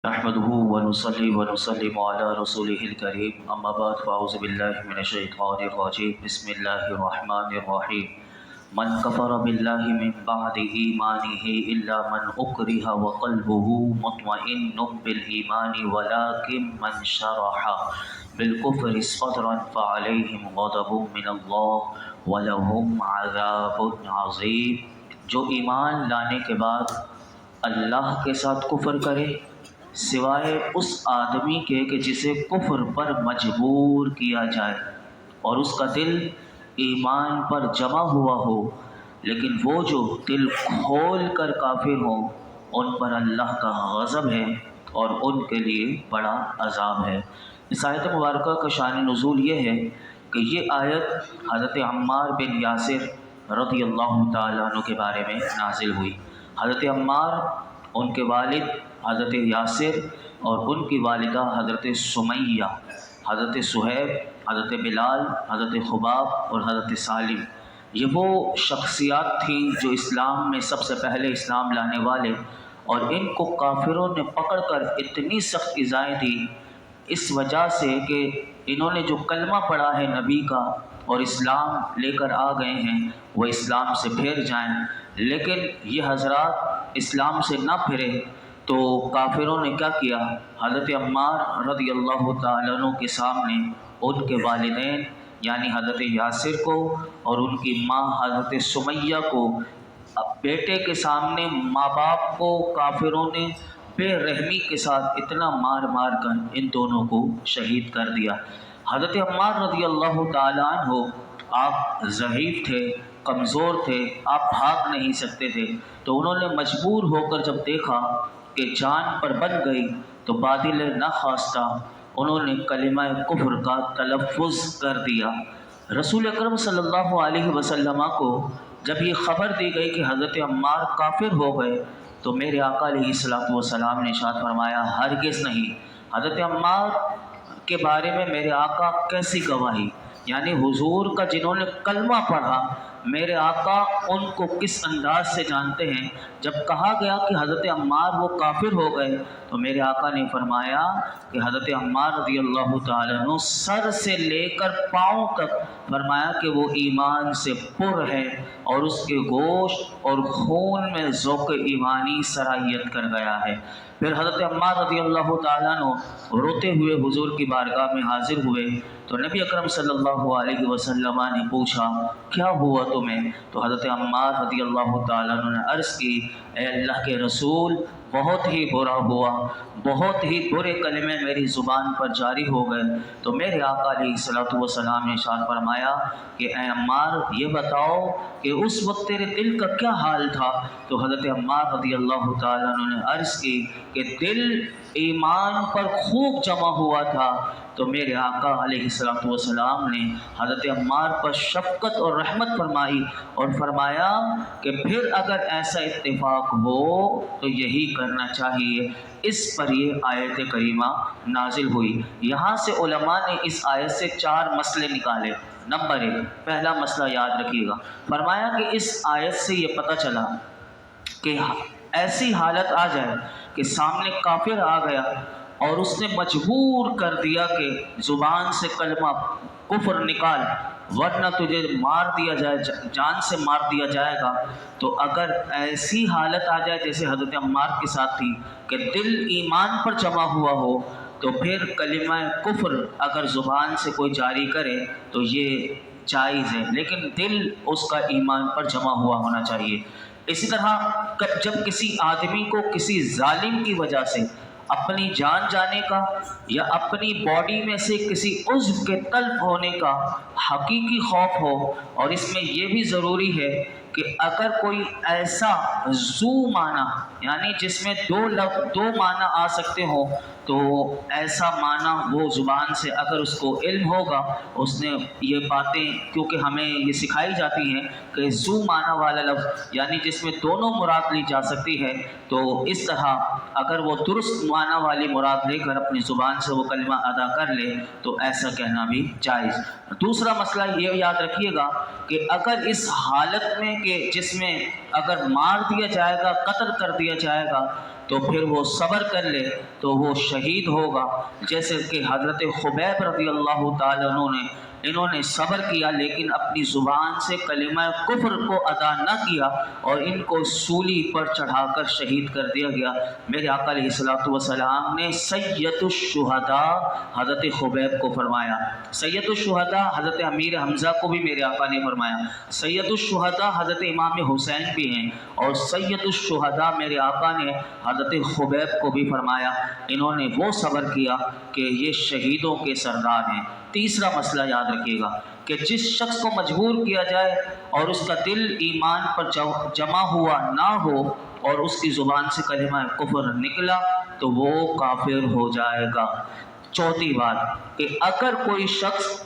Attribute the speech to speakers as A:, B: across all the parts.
A: نحمده ونصلي ونسلم على رسوله الكريم اما بعد فاعوذ بالله من الشيطان الرجيم بسم الله الرحمن الرحيم من كفر بالله من بعد إيمانه إلا من أكره وقلبه مطمئن بالإيمان ولكن من شرح بالكفر صدرا فعليهم غضب من الله ولهم عذاب عظيم۔ جو ایمان لانے کے بعد اللہ کے ساتھ کفر کرے سوائے اس آدمی کے کہ جسے کفر پر مجبور کیا جائے اور اس کا دل ایمان پر جمع ہوا ہو، لیکن وہ جو دل کھول کر کافر ہوں ان پر اللہ کا غضب ہے اور ان کے لیے بڑا عذاب ہے۔ اس آیت مبارکہ کا شان نزول یہ ہے کہ یہ آیت حضرت عمار بن یاسر رضی اللہ تعالیٰ عنہ کے بارے میں نازل ہوئی۔ حضرت عمار، ان کے والد حضرت یاسر اور ان کی والدہ حضرت سمیہ، حضرت صہیب، حضرت بلال، حضرت خباب اور حضرت سالم، یہ وہ شخصیات تھیں جو اسلام میں سب سے پہلے اسلام لانے والے، اور ان کو کافروں نے پکڑ کر اتنی سخت ایذائیں دی اس وجہ سے کہ انہوں نے جو کلمہ پڑھا ہے نبی کا اور اسلام لے کر آ گئے ہیں وہ اسلام سے پھر جائیں، لیکن یہ حضرات اسلام سے نہ پھرے تو کافروں نے کیا کیا، حضرت عمار رضی اللہ تعالیٰ عنہ کے سامنے ان کے والدین یعنی حضرت یاسر کو اور ان کی ماں حضرت سمیہ کو، بیٹے کے سامنے ماں باپ کو کافروں نے بے رحمی کے ساتھ اتنا مار مار کر ان دونوں کو شہید کر دیا۔ حضرت عمار رضی اللہ تعالیٰ عنہ آپ ضعیف تھے، کمزور تھے، آپ بھاگ نہیں سکتے تھے، تو انہوں نے مجبور ہو کر جب دیکھا کہ جان پر بن گئی تو بادل نخواستہ انہوں نے کلمہ کفر کا تلفظ کر دیا۔ رسول اکرم صلی اللہ علیہ وسلم کو جب یہ خبر دی گئی کہ حضرت عمار کافر ہو گئے تو میرے آقا علیہ الصلوۃ والسلام نے ارشاد فرمایا ہرگز نہیں۔ حضرت عمار کے بارے میں میرے آقا کیسی گواہی، یعنی حضور کا جنہوں نے کلمہ پڑھا، میرے آقا ان کو کس انداز سے جانتے ہیں۔ جب کہا گیا کہ حضرت عمار وہ کافر ہو گئے تو میرے آقا نے فرمایا کہ حضرت عمار رضی اللہ تعالیٰ عنہ سر سے لے کر پاؤں تک فرمایا کہ وہ ایمان سے پر ہے اور اس کے گوشت اور خون میں ذوق ایمانی سرایت کر گیا ہے۔ پھر حضرت عمار رضی اللہ تعالیٰ عنہ روتے ہوئے حضور کی بارگاہ میں حاضر ہوئے تو نبی اکرم صلی اللہ علیہ وسلم نے پوچھا کیا ہوا تمہیں؟ تو حضرت عمار رضی اللہ تعالیٰ عنہ نے عرض کی اے اللہ کے رسول، بہت ہی برا ہوا، بہت ہی برے کلمے میری زبان پر جاری ہو گئے۔ تو میرے آقا علیہ الصلوۃ والسلام نے ارشاد فرمایا کہ اے عمار یہ بتاؤ کہ اس وقت تیرے دل کا کیا حال تھا؟ تو حضرت عمار رضی اللہ تعالیٰ عنہ نے عرض کی کہ دل ایمان پر خوب جمع ہوا تھا۔ تو میرے آقا علیہ الصلوۃ والسلام نے حضرت عمار پر شفقت اور رحمت فرمائی اور فرمایا کہ پھر اگر ایسا اتفاق ہو تو یہی کرنا چاہیے۔ اس پر یہ آیت کریمہ نازل ہوئی۔ یہاں سے علماء نے اس آیت سے 4 مسئلے نکالے۔ نمبر 1، پہلا مسئلہ یاد رکھیے گا، فرمایا کہ اس آیت سے یہ پتہ چلا کہ ایسی حالت آ جائے کہ سامنے کافر آ گیا اور اس نے مجبور کر دیا کہ زبان سے کلمہ کفر نکال ورنہ تجھے مار دیا جائے، جان سے مار دیا جائے گا، تو اگر ایسی حالت آ جائے جیسے حضرت عمار کے ساتھ تھی کہ دل ایمان پر جمع ہوا ہو تو پھر کلمہ کفر اگر زبان سے کوئی جاری کرے تو یہ جائز ہے، لیکن دل اس کا ایمان پر جمع ہوا ہونا چاہیے۔ اسی طرح جب کسی آدمی کو کسی ظالم کی وجہ سے اپنی جان جانے کا یا اپنی باڈی میں سے کسی عضو کے تلف ہونے کا حقیقی خوف ہو، اور اس میں یہ بھی ضروری ہے کہ اگر کوئی ایسا ذو معنی یعنی جس میں دو معنی آ سکتے ہوں تو ایسا معنی وہ زبان سے اگر اس کو علم ہوگا، اس نے یہ باتیں کیونکہ ہمیں یہ سکھائی جاتی ہیں کہ ذو معنی والا لفظ یعنی جس میں دونوں مراد لی جا سکتی ہے، تو اس طرح اگر وہ درست معنی والی مراد لے کر اپنی زبان سے وہ کلمہ ادا کر لے تو ایسا کہنا بھی جائز۔ دوسرا مسئلہ یہ یاد رکھیے گا کہ اگر اس حالت میں کہ جس میں اگر مار دیا جائے گا، قتل کر دیا جائے گا، تو پھر وہ صبر کر لے تو وہ شہید ہوگا، جیسے کہ حضرت خبیب رضی اللہ تعالیٰ عنہ نے انہوں نے صبر کیا لیکن اپنی زبان سے کلمہ کفر کو ادا نہ کیا اور ان کو سولی پر چڑھا کر شہید کر دیا گیا۔ میرے آقا علیہ الصلوۃ والسلام نے سید الشہداء حضرت خبیب کو فرمایا، سید الشہداء حضرت امیر حمزہ کو بھی میرے آقا نے فرمایا، سید الشہداء حضرت امام حسین بھی ہیں، اور سید الشہداء میرے آقا نے حضرت خبیب کو بھی فرمایا۔ انہوں نے وہ صبر کیا کہ یہ شہیدوں کے سردار ہیں۔ تیسرا مسئلہ یاد رکھیے گا کہ جس شخص کو مجبور کیا جائے اور اس کا دل ایمان پر جمع ہوا نہ ہو اور اس کی زبان سے کلمہ کفر نکلا تو وہ کافر ہو جائے گا۔ چوتھی بات کہ اگر کوئی شخص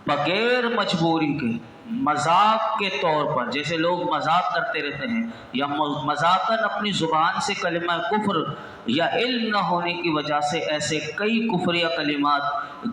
A: بغیر مجبوری کے مذاق کے طور پر، جیسے لوگ مذاق کرتے رہتے ہیں یا مذاقاً اپنی زبان سے کلمہ کفر یا علم نہ ہونے کی وجہ سے ایسے کئی کفریہ کلمات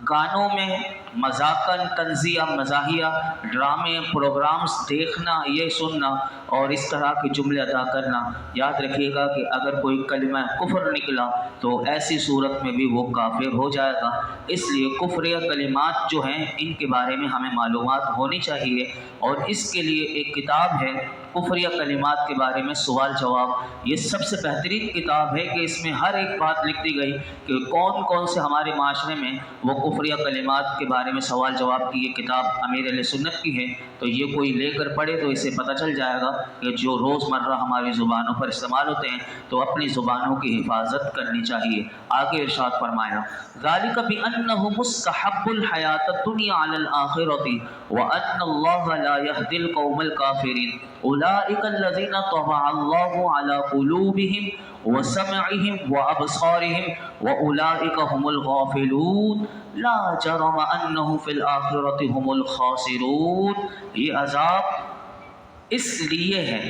A: گانوں میں مذاقاً طنزیہ مزاحیہ ڈرامے پروگرامز دیکھنا، یہ سننا اور اس طرح کے جملے ادا کرنا، یاد رکھیے گا کہ اگر کوئی کلمہ کفر نکلا تو ایسی صورت میں بھی وہ کافر ہو جائے گا۔ اس لیے کفریہ کلمات جو ہیں ان کے بارے میں ہمیں معلومات ہونی چاہیے، اور اس کے لیے ایک کتاب ہے کفریہ کلمات کے بارے میں سوال جواب۔ یہ سب سے بہترین کتاب ہے کہ اس میں ہر ایک بات لکھ دی گئی کہ کون کون سے ہمارے معاشرے میں وہ کفریہ کلمات کے بارے میں سوال جواب کی یہ کتاب امیر اہل سنت کی ہے، تو یہ کوئی لے کر پڑھے تو اسے پتہ چل جائے گا کہ جو روز مرہ ہماری زبانوں پر استعمال ہوتے ہیں تو اپنی زبانوں کی حفاظت کرنی چاہیے۔ آگے ارشاد فرمایا ذالک بأنہ مستحب الحیاۃ الدنیا علی الآخرۃ وأن اللہ لا یہدی القوم الکافرین اولئک الذین طبع اللہ علی قلوبہم وسمعہم وابصارہم واولئک هم الغافلون لا جرم انہم فی الآخرۃ هم الخاسرون۔ یہ عذاب اس لیے ہے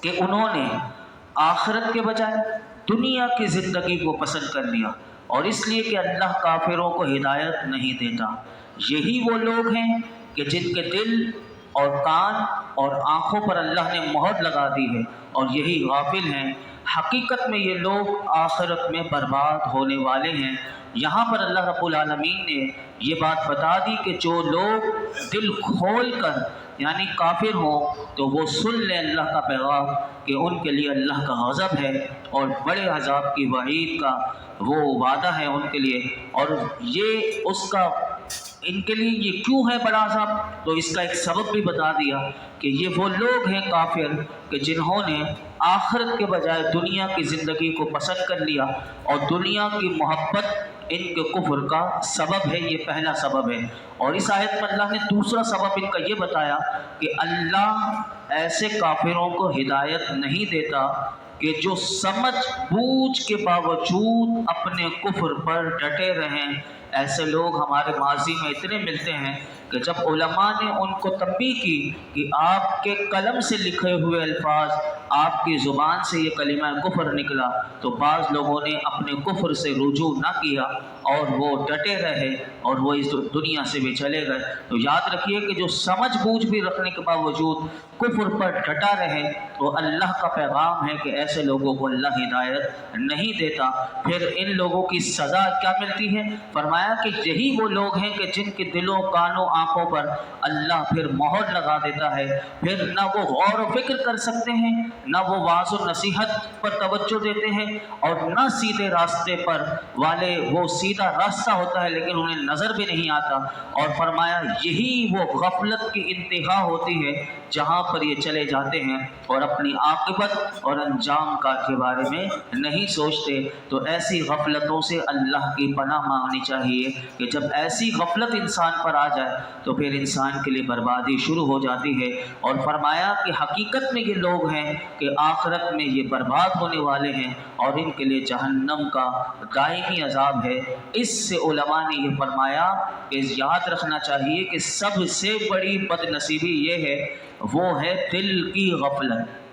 A: کہ انہوں نے آخرت کے بجائے دنیا کی زندگی کو پسند کر لیا، اور اس لیے کہ اللہ کافروں کو ہدایت نہیں دیتا۔ یہی وہ لوگ ہیں کہ جن کے دل اور کان اور آنکھوں پر اللہ نے مہر لگا دی ہے، اور یہی غافل ہیں۔ حقیقت میں یہ لوگ آخرت میں برباد ہونے والے ہیں۔ یہاں پر اللہ رب العالمین نے یہ بات بتا دی کہ جو لوگ دل کھول کر یعنی کافر ہوں تو وہ سن لیں اللہ کا پیغام کہ ان کے لیے اللہ کا غضب ہے اور بڑے عذاب کی وعید کا وہ وعدہ ہے ان کے لیے، اور یہ اس کا ان کے لیے یہ کیوں ہے بڑا عذاب، تو اس کا ایک سبب بھی بتا دیا کہ یہ وہ لوگ ہیں کافر کہ جنہوں نے آخرت کے بجائے دنیا کی زندگی کو پسند کر لیا، اور دنیا کی محبت ان کے کفر کا سبب ہے، یہ پہلا سبب ہے۔ اور اس آیت میں اللہ نے دوسرا سبب ان کا یہ بتایا کہ اللہ ایسے کافروں کو ہدایت نہیں دیتا کہ جو سمجھ بوجھ کے باوجود اپنے کفر پر ڈٹے رہیں۔ ایسے لوگ ہمارے ماضی میں اتنے ملتے ہیں کہ جب علماء نے ان کو تنبیہ کی کہ آپ کے قلم سے لکھے ہوئے الفاظ، آپ کی زبان سے یہ کلمہ کفر نکلا، تو بعض لوگوں نے اپنے کفر سے رجوع نہ کیا اور وہ ڈٹے رہے اور وہ اس دنیا سے بھی چلے گئے۔ تو یاد رکھیے کہ جو سمجھ بوجھ بھی رکھنے کے باوجود کفر پر ڈٹا رہے تو اللہ کا پیغام ہے کہ ایسے لوگوں کو اللہ ہدایت نہیں دیتا۔ پھر ان لوگوں کی سزا کیا ملتی ہے؟ فرمایا کہ یہی وہ لوگ ہیں کہ جن کے دلوں کانوں آنکھوں پر اللہ پھر مہر لگا دیتا ہے، پھر نہ وہ غور و فکر کر سکتے ہیں، نہ وہ واعظ و نصیحت پر توجہ دیتے ہیں، اور نہ سیدھے راستے پر والے وہ سیدھا راستہ ہوتا ہے لیکن انہیں نظر بھی نہیں آتا۔ اور فرمایا یہی وہ غفلت کی انتہا ہوتی ہے جہاں پر یہ چلے جاتے ہیں اور اپنی عاقبت اور انجام کا کے بارے میں نہیں سوچتے۔ تو ایسی غفلتوں سے اللہ کی پناہ مانگنی چاہیے کہ جب ایسی غفلت انسان پر آ جائے تو پھر انسان کے لیے بربادی شروع ہو جاتی ہے۔ اور فرمایا کہ حقیقت میں یہ لوگ ہیں کہ آخرت میں یہ برباد ہونے والے ہیں اور ان کے لیے جہنم کا دائمی عذاب ہے۔ اس سے علماء نے یہ فرمایا کہ یاد رکھنا چاہیے کہ سب سے بڑی بد نصیبی یہ ہے، وہ ہے دل کی غفلت۔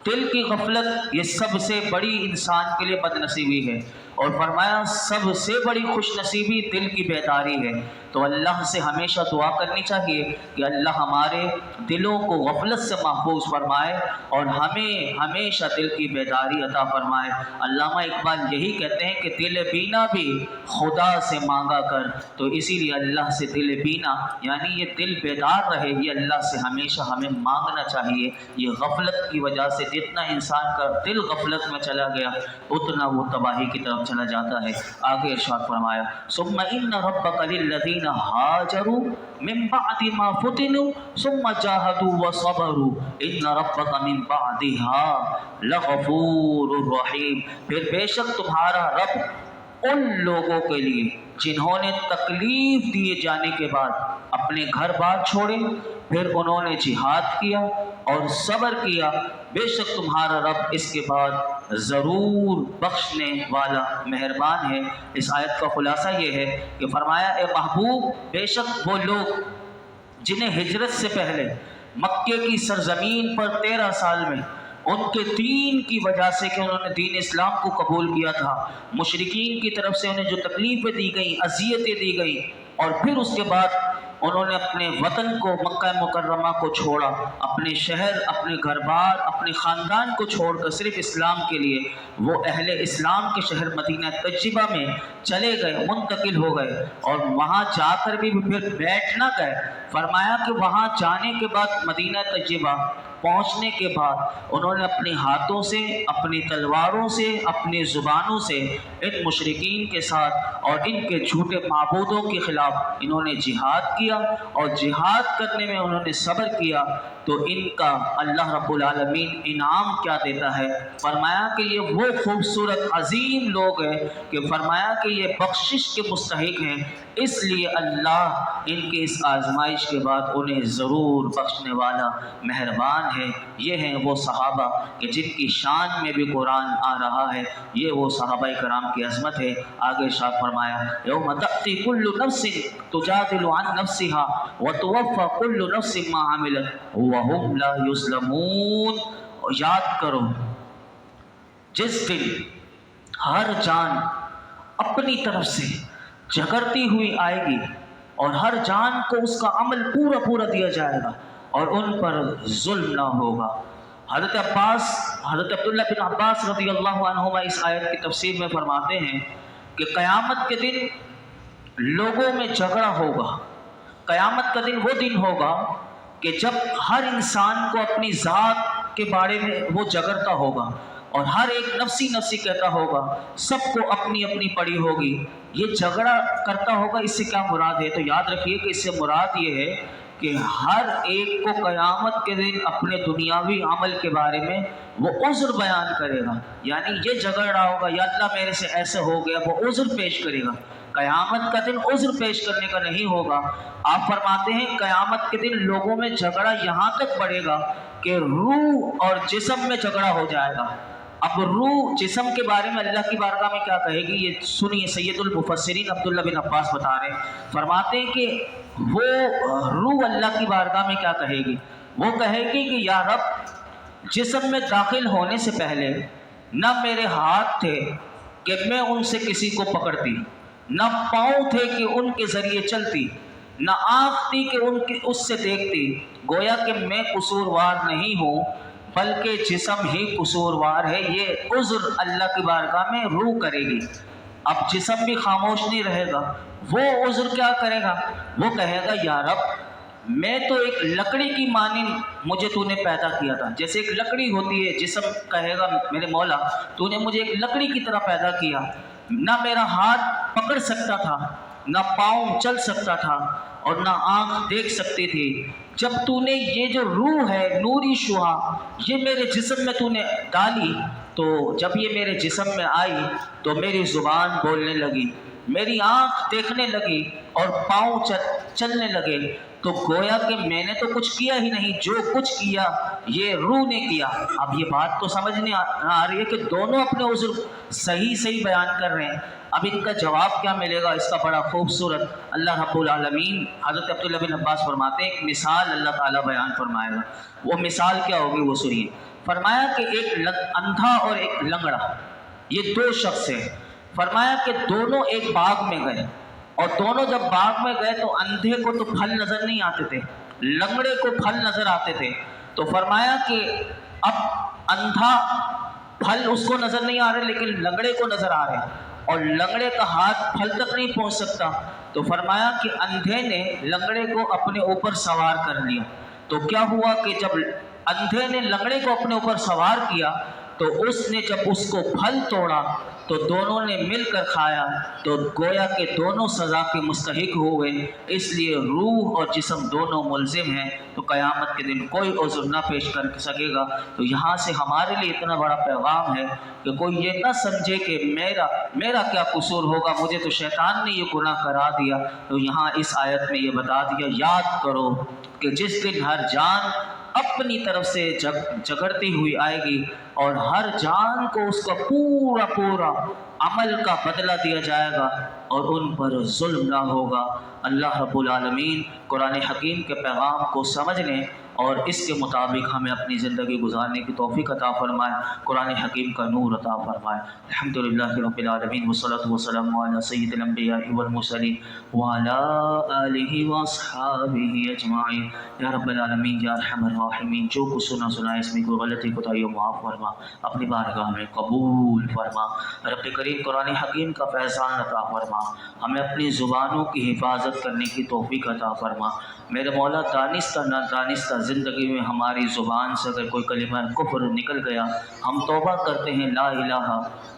A: دل کی غفلت یہ سب سے بڑی انسان کے لیے بد نصیبی ہے، اور فرمایا سب سے بڑی خوش نصیبی دل کی بیداری ہے۔ تو اللہ سے ہمیشہ دعا کرنی چاہیے کہ اللہ ہمارے دلوں کو غفلت سے محفوظ فرمائے اور ہمیں ہمیشہ دل کی بیداری عطا فرمائے۔ علامہ اقبال یہی کہتے ہیں کہ دل بینا بھی خدا سے مانگا کر، تو اسی لیے اللہ سے دل بینا یعنی یہ دل بیدار رہے، یہ اللہ سے ہمیشہ ہمیں مانگنا چاہیے۔ یہ غفلت کی وجہ سے جتنا انسان کا دل غفلت میں چلا گیا اتنا وہ تباہی کی طرف چلا جاتا ہے۔ آگے ارشاد فرمایا ثم ان ربک للذین ہاجروا من بعد ما فتنوا ثم جاہدوا وصبروا ان ربک من بعدها لغفور رحیم۔ پھر بے شک تمہارا رب ان لوگوں کے لیے جنہوں نے تکلیف دیے جانے کے بعد اپنے گھر بار چھوڑے، پھر انہوں نے جہاد کیا اور صبر کیا، بے شک تمہارا رب اس کے بعد ضرور بخشنے والا مہربان ہے۔ اس آیت کا خلاصہ یہ ہے کہ فرمایا اے محبوب، بے شک وہ لوگ جنہیں ہجرت سے پہلے مکے کی سرزمین پر 13 سال میں ان کے دین کی وجہ سے کہ انہوں نے دین اسلام کو قبول کیا تھا، مشرکین کی طرف سے انہیں جو تکلیفیں دی گئیں، اذیتیں دی گئیں، اور پھر اس کے بعد انہوں نے اپنے وطن کو مکہ مکرمہ کو چھوڑا، اپنے شہر، اپنے گھر بار، اپنے خاندان کو چھوڑ کر صرف اسلام کے لیے وہ اہل اسلام کے شہر مدینہ طیبہ میں چلے گئے، منتقل ہو گئے، اور وہاں جا کر بھی پھر بیٹھ نہ گئے۔ فرمایا کہ وہاں جانے کے بعد مدینہ طیبہ پہنچنے کے بعد انہوں نے اپنے ہاتھوں سے، اپنی تلواروں سے، اپنی زبانوں سے ان مشرکین کے ساتھ اور ان کے جھوٹے معبودوں کے خلاف انہوں نے جہاد کیا، اور جہاد کرنے میں انہوں نے صبر کیا، تو ان کا اللہ رب العالمین انعام کیا دیتا ہے؟ فرمایا کہ یہ وہ خوبصورت عظیم لوگ ہیں کہ فرمایا کہ یہ بخشش کے مستحق ہیں، اس لیے اللہ ان کی اس آزمائش کے بعد انہیں ضرور بخشنے والا مہربان ہے۔ یہ ہیں وہ صحابہ کہ جن کی شان میں بھی قرآن آ رہا ہے، یہ وہ صحابہ کرام کی عظمت ہے۔ آگے ارشاد فرمایا یوم تأتی کل نفس تجادل عن نفسها وتوفى كل نفس ما عملت وهم لا يظلمون۔ یاد کرو جس دن ہر جان اپنی طرف سے جھگڑتی ہوئی آئے گی اور ہر جان کو اس کا عمل پورا پورا دیا جائے گا اور ان پر ظلم نہ ہوگا۔ حضرت عبداللہ بن عباس رضی اللہ عنہما اس آیت کی تفسیر میں فرماتے ہیں کہ قیامت کے دن لوگوں میں جھگڑا ہوگا۔ قیامت کا دن وہ دن ہوگا کہ جب ہر انسان کو اپنی ذات کے بارے میں وہ جھگڑتا ہوگا اور ہر ایک نفسی نفسی کہتا ہوگا، سب کو اپنی اپنی پڑی ہوگی۔ یہ جھگڑا کرتا ہوگا، اس سے کیا مراد ہے؟ تو یاد رکھیے کہ اس سے مراد یہ ہے کہ ہر ایک کو قیامت کے دن اپنے دنیاوی عمل کے بارے میں وہ عذر بیان کرے گا، یعنی یہ جھگڑ رہا ہوگا یا اللہ میرے سے ایسا ہو گیا، وہ عذر پیش کرے گا۔ قیامت کا دن عذر پیش کرنے کا نہیں ہوگا۔ آپ فرماتے ہیں قیامت کے دن لوگوں میں جھگڑا یہاں تک بڑھے گا کہ روح اور جسم میں جھگڑا ہو جائے گا۔ اب روح جسم کے بارے میں اللہ کی بارگاہ میں کیا کہے گی؟ یہ سنیے، سید المفسرین عبداللہ بن عباس بتا رہے ہیں، فرماتے ہیں کہ وہ روح اللہ کی بارگاہ میں کیا کہے گی؟ وہ کہے گی کہ یا رب، جسم میں داخل ہونے سے پہلے نہ میرے ہاتھ تھے کہ میں ان سے کسی کو پکڑتی، نہ پاؤں تھے کہ ان کے ذریعے چلتی، نہ آنکھ تھی کہ ان کی اس سے دیکھتی، گویا کہ میں قصوروار نہیں ہوں بلکہ جسم ہی قصوروار ہے۔ یہ عذر اللہ کی بارگاہ میں روح کرے گی۔ اب جسم بھی خاموش نہیں رہے گا، وہ عذر کیا کرے گا؟ وہ کہے گا یا رب، میں تو ایک لکڑی کی مانند مجھے تو نے پیدا کیا تھا، جیسے ایک لکڑی ہوتی ہے، جسم کہے گا میرے مولا تو نے مجھے ایک لکڑی کی طرح پیدا کیا، نہ میرا ہاتھ پکڑ سکتا تھا، نہ پاؤں چل سکتا تھا اور نہ آنکھ دیکھ سکتی تھی۔ جب تو نے یہ جو روح ہے، نوری شعاع، یہ میرے جسم میں تو نے ڈالی، تو جب یہ میرے جسم میں آئی تو میری زبان بولنے لگی، میری آنکھ دیکھنے لگی اور پاؤں چلنے لگے، تو گویا کہ میں نے تو کچھ کیا ہی نہیں، جو کچھ کیا یہ روح نے کیا۔ اب یہ بات تو سمجھنے آ رہی ہے کہ دونوں اپنے عذر صحیح بیان کر رہے ہیں۔ اب ان کا جواب کیا ملے گا؟ اس کا بڑا خوبصورت اللہ رب العالمین حضرت عبداللہ بن عباس فرماتے ہیں ایک مثال اللہ تعالیٰ بیان فرمائے گا۔ وہ مثال کیا ہوگی وہ سنیے۔ فرمایا کہ ایک اندھا اور ایک لنگڑا، یہ دو شخص ہیں۔ فرمایا کہ دونوں ایک باغ میں گئے، اور دونوں جب باغ میں گئے تو اندھے کو تو پھل نظر نہیں آتے تھے، لنگڑے کو پھل نظر آتے تھے۔ تو فرمایا کہ اب اندھا پھل اس کو نظر نہیں آ رہے لیکن لنگڑے کو نظر آ رہے، اور لنگڑے کا ہاتھ پھل تک نہیں پہنچ سکتا۔ تو فرمایا کہ اندھے نے لنگڑے کو اپنے اوپر سوار کر لیا۔ تو کیا ہوا کہ جب اندھے نے لنگڑے کو اپنے اوپر سوار کیا تو اس نے جب اس کو پھل توڑا تو دونوں نے مل کر کھایا، تو گویا کہ دونوں سزا کے مستحق ہوئے۔ اس لیے روح اور جسم دونوں ملزم ہیں، تو قیامت کے دن کوئی عذر نہ پیش کر سکے گا۔ تو یہاں سے ہمارے لیے اتنا بڑا پیغام ہے کہ کوئی یہ نہ سمجھے کہ میرا کیا قصور ہوگا، مجھے تو شیطان نے یہ گناہ کرا دیا۔ تو یہاں اس آیت میں یہ بتا دیا، یاد کرو کہ جس دن ہر جان اپنی طرف سے جگڑتی ہوئی آئے گی، اور ہر جان کو اس کا پورا عمل کا بدلہ دیا جائے گا، اور ان پر ظلم نہ ہوگا۔ اللہ رب العالمین قرآن حکیم کے پیغام کو سمجھنے اور اس کے مطابق ہمیں اپنی زندگی گزارنے کی توفیق عطا فرمائے، قرآن حکیم کا نور عطا فرمائے۔ الحمدللہ رب العالمین والصلاة والسلام علی سید الانبیاء والمرسلین وعلی آلہ واصحابہ اجمعین۔ یا رب العالمین یا ارحم الراحمین، جو کچھ سنا اس میں کوئی غلطی کوتاہی ہو معاف فرما، اپنی بارگاہ میں قبول فرما۔ رب کریم قرآن حکیم کا فیضان عطا فرما، ہمیں اپنی زبانوں کی حفاظت کرنے کی توفیق عطا فرما۔ میرے مولا دانستہ نہ دانستہ زندگی میں ہماری زبان سے اگر کوئی کلمہ کفر نکل گیا، ہم توبہ کرتے ہیں، لا الہ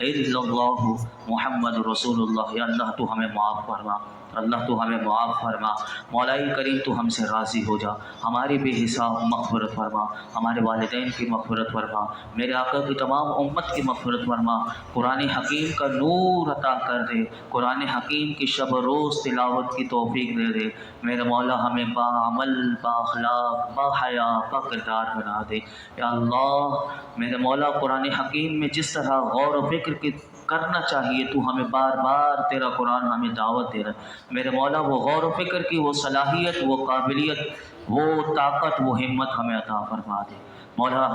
A: الا اللہ محمد رسول اللہ۔ یا اللہ تو ہمیں معاف فرما، اللہ تو ہمیں معاف فرما۔ مولا کریم تو ہم سے راضی ہو جا، ہماری بے حساب مغفرت فرما، ہمارے والدین کی مغفرت فرما، میرے آقا کی تمام امت کی مغفرت فرما۔ قرآن حکیم کا نور عطا کر دے، قرآن حکیم کی شب و روز تلاوت کی توفیق دے دے۔ میرے مولا ہمیں با عمل، با اخلاق، با حیا، با کردار بنا دے۔ یا اللہ میرے مولا قرآن حکیم میں جس طرح غور و فکر کی کرنا چاہیے، تو ہمیں بار بار تیرا قرآن ہمیں دعوت دے رہا ہے۔ میرے مولا وہ غور و فکر کی وہ صلاحیت، وہ قابلیت، وہ طاقت، وہ ہمت ہمیں عطا فرما دے۔ مولا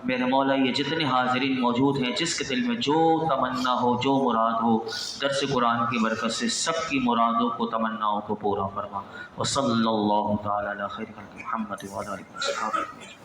A: میرے مولا یہ جتنے حاضرین موجود ہیں، جس کے دل میں جو تمنا ہو، جو مراد ہو، درس قرآن کی برکت سے سب کی مرادوں کو، تمناؤں کو پورا فرما۔ وصلی اللہ تعالی علی خیر خلق محمد وعلی آلہ وصحبہ۔